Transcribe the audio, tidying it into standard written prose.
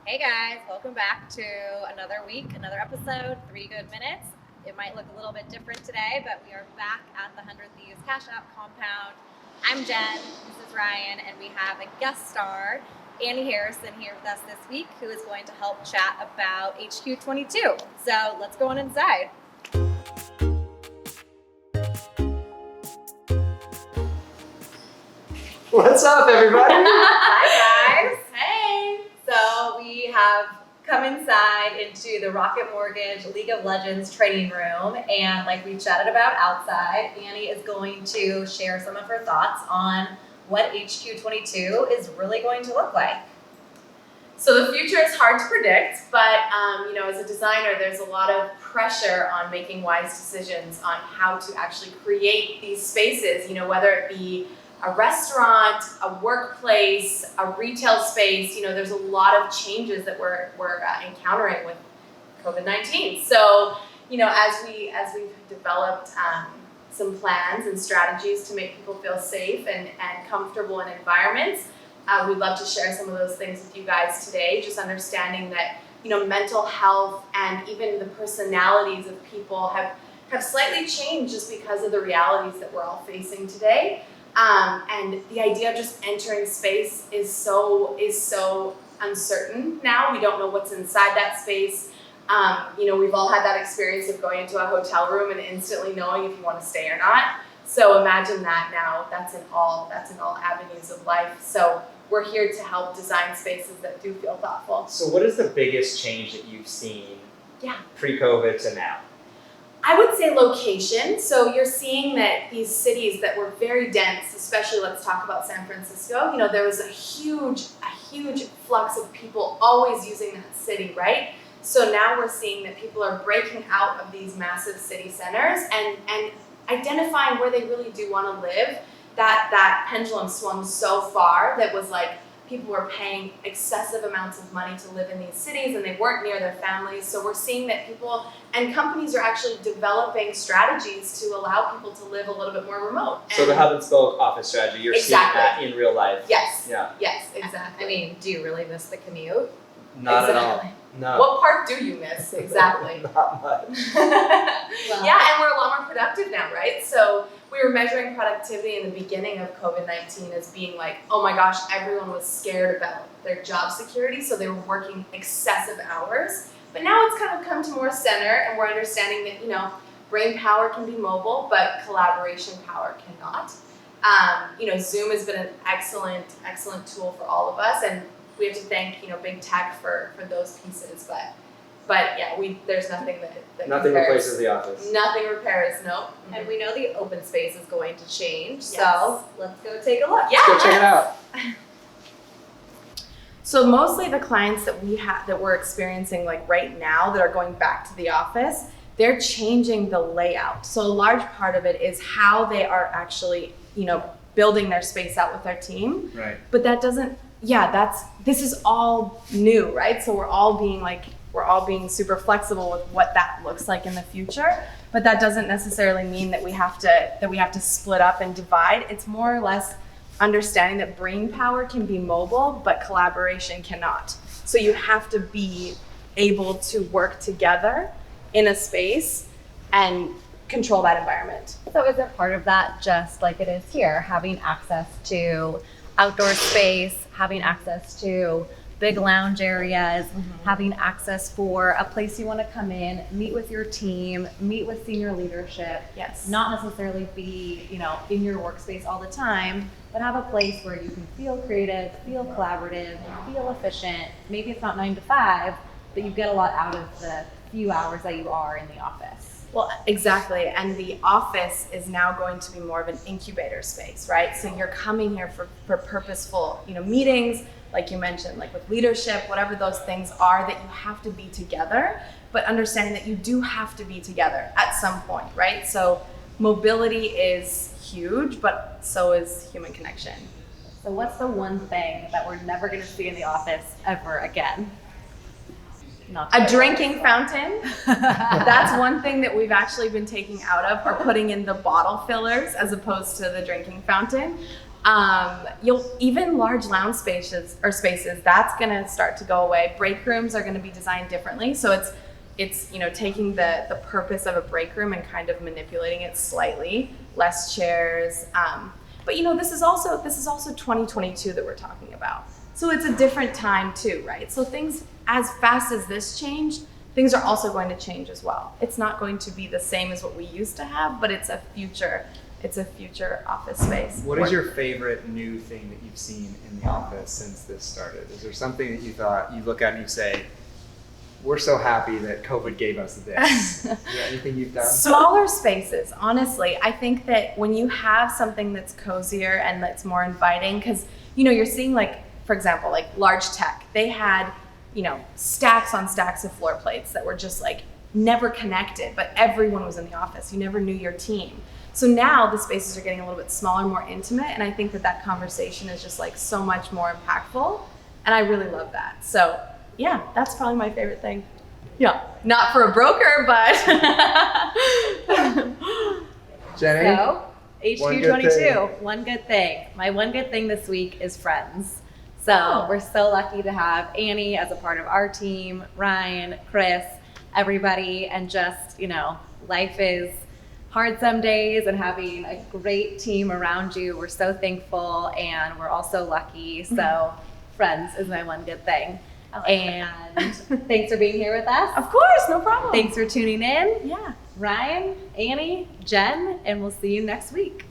Hey guys, welcome back to another week, another episode, 3 Good Minutes. It might look a little bit different today, but we are back at the 100 Thieves Cash App compound. I'm Jen, this is Ryan, and we have a guest star, Annie Harrison, here with us this week, who is going to help chat about HQ22. So let's go on inside. What's up, everybody? Hi guys. Hey. So we have come inside into the Rocket Mortgage League of Legends training room, and like we chatted about outside, Annie is going to share some of her thoughts on what HQ22 is really going to look like. So the future is hard to predict, but as a designer, there's a lot of pressure on making wise decisions on how to actually create these spaces, whether it be a restaurant, a workplace, a retail space. There's a lot of changes that we're encountering with COVID-19. So, as we've developed some plans and strategies to make people feel safe and comfortable in environments, we'd love to share some of those things with you guys today. Just understanding that mental health and even the personalities of people have slightly changed just because of the realities that we're all facing today. And the idea of just entering space is so uncertain now. We don't know what's inside that space. We've all had that experience of going into a hotel room and instantly knowing if you want to stay or not. So imagine that now. That's in all avenues of life. So we're here to help design spaces that do feel thoughtful. So what is the biggest change that you've seen pre-COVID to now? I would say location. So you're seeing that these cities that were very dense, especially let's talk about San Francisco, there was a huge flux of people always using that city, right? So now we're seeing that people are breaking out of these massive city centers and identifying where they really do want to live. That pendulum swung so far that was like people were paying excessive amounts of money to live in these cities and they weren't near their families. So we're seeing that people and companies are actually developing strategies to allow people to live a little bit more remote. So the hub and spoke office strategy, you're seeing that in real life. Yes. Yeah. Yes, exactly. I mean, do you really miss the commute? Not at all. No. What part do you miss? Exactly. Not much. Yeah, and we're a lot more productive now, right? So we were measuring productivity in the beginning of COVID-19 as being like, oh my gosh, everyone was scared about their job security, so they were working excessive hours. But now it's kind of come to more center, and we're understanding that, brain power can be mobile, but collaboration power cannot. Zoom has been an excellent tool for all of us, and we have to thank, big tech for those pieces, but yeah, there's nothing that Nothing compares. replaces the office. Nothing repairs, nope. And we know the open space is going to change, Yes. so let's go take a look. Yeah, Let's go check it out. So mostly the clients that we're experiencing like right now that are going back to the office, they're changing the layout. So a large part of it is how they are actually, building their space out with their team. Right. But this is all new, right? So we're all being super flexible with what that looks like in the future. But that doesn't necessarily mean that we have to split up and divide. It's more or less understanding that brain power can be mobile, but collaboration cannot. So you have to be able to work together in a space and control that environment. So is it part of that, just like it is here, having access to outdoor space, having access to big lounge areas, having access for a place you want to come in, meet with your team, meet with senior leadership, Yes. not necessarily be, in your workspace all the time, but have a place where you can feel creative, feel collaborative, feel efficient. Maybe it's not 9 to 5, but you get a lot out of the few hours that you are in the office. Well, exactly. And the office is now going to be more of an incubator space, right? So you're coming here for purposeful, meetings, like you mentioned, like with leadership, whatever those things are, that you have to be together, but understanding that you do have to be together at some point, right? So mobility is huge, but so is human connection. So what's the one thing that we're never going to see in the office ever again? Not A drinking fountain. That's one thing that we've actually been taking out of, or putting in the bottle fillers as opposed to the drinking fountain. Even large lounge spaces, that's going to start to go away. Break rooms are going to be designed differently. So it's taking the purpose of a break room and kind of manipulating it slightly. Less chairs. But this is also 2022 that we're talking about. So it's a different time too, right? So things, as fast as this changed, things are also going to change as well. It's not going to be the same as what we used to have, but it's a future office space. What is your favorite new thing that you've seen in the office since this started? Is there something that you thought, you look at and you say, we're so happy that COVID gave us this? Is there anything you've done? Smaller spaces, honestly. I think that when you have something that's cozier and that's more inviting, because you're seeing, like, for example, like large tech, they had stacks on stacks of floor plates that were just like never connected, but everyone was in the office. You never knew your team. So now the spaces are getting a little bit smaller, more intimate, and I think that conversation is just like so much more impactful, and I really love that. So yeah, that's probably my favorite thing. Yeah, not for a broker, but Jenny? So, HQ22, one good thing. My one good thing this week is friends. So we're so lucky to have Annie as a part of our team, Ryan, Chris, everybody, and just, life is hard some days, and having a great team around you, we're so thankful, and we're also lucky. So friends is my one good thing. And thanks for being here with us. Of course, no problem. Thanks for tuning in. Yeah. Ryan, Annie, Jen, and we'll see you next week.